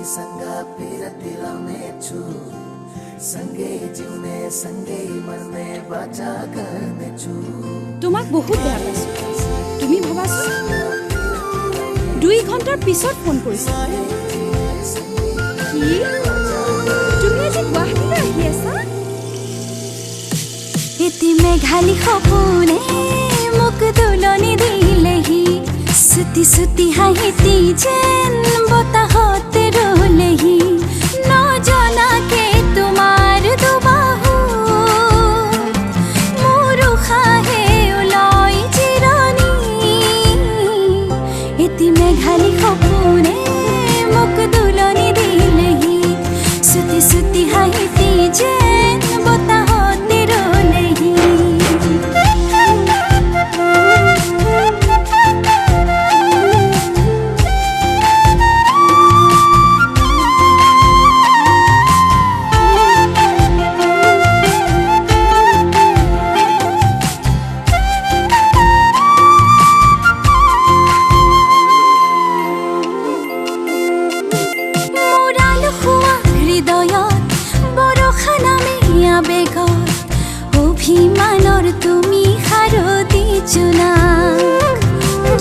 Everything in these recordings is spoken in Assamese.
तिमीसँग पिरती लाउनेछु सँगै जिउने सँगै मर्ने बाचा गर्नेछु তোমাক বহুত বেয়া পাইছো তুমি ভাবাচোন 2 ঘণ্টাৰ পিছত ফোন কৰিছা কি তুমি আজি গুৱাহাটীলৈ আহি আছা इति मेघाली सपने मुक दुलनी दिलेही सुती सुती हाहिती जेन बताहते रोलेही न जना के तुम्हार दुबाहु मोरु खाहे उलाई चिरानी इति मेघाली सपने मुक दुलनी दिलेही सुती सुती हाहिती जेन बताहते रोलेही অভিমানৰ তুমি হাৰতি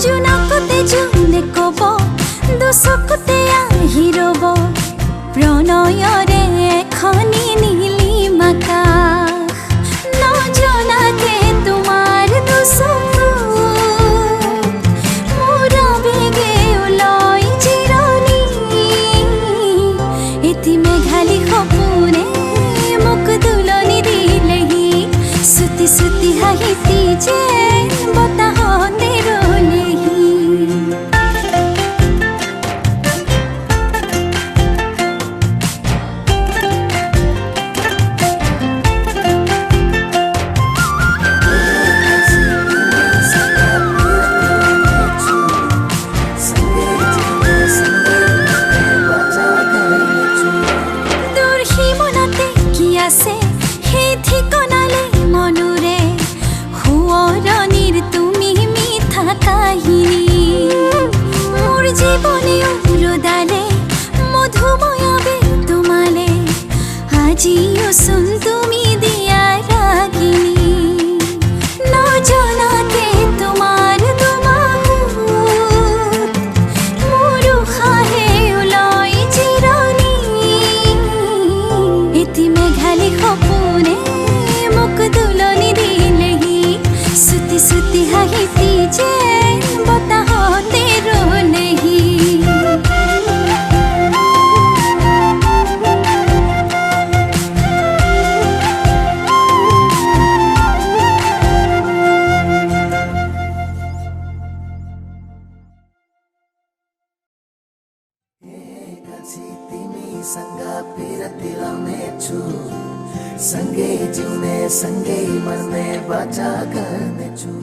জোনাকতে জোনে কব দুচকুতে আহি ৰব প্ৰণয়ৰে এখনি নীলিমাকাশ নজনাকে তোমাৰ দুচকু মোৰ বেগে ওলাই চিৰণি এটি মেঘালী সপোনে মোক দুলনি দিলেহি सुती सुती हाहिती जेन बताहते रोलेही दूर हिमनाते কি আছে সেই ঠিকনালে মনুৰে হুৱৰণিৰ তুমি মিঠা কাহিনী মোৰ জীৱনে উৰুদালে মধুময়াবে তোমালে আজিও চোন তুমি দিয়া ৰাগিনী নজনাকে তোমাৰ দুমাহুত মোৰো খাহে ওলাই চিৰণি এটি মেঘালী সপোনে মোক দুলনি দিলেহি সুতি সুতি হাহিতি যেন বতাহতে ৰলেহি तिमीसँग पिरती लाउनेछु सँगै जिउने सँगै मर्ने बाचा गर्नेछु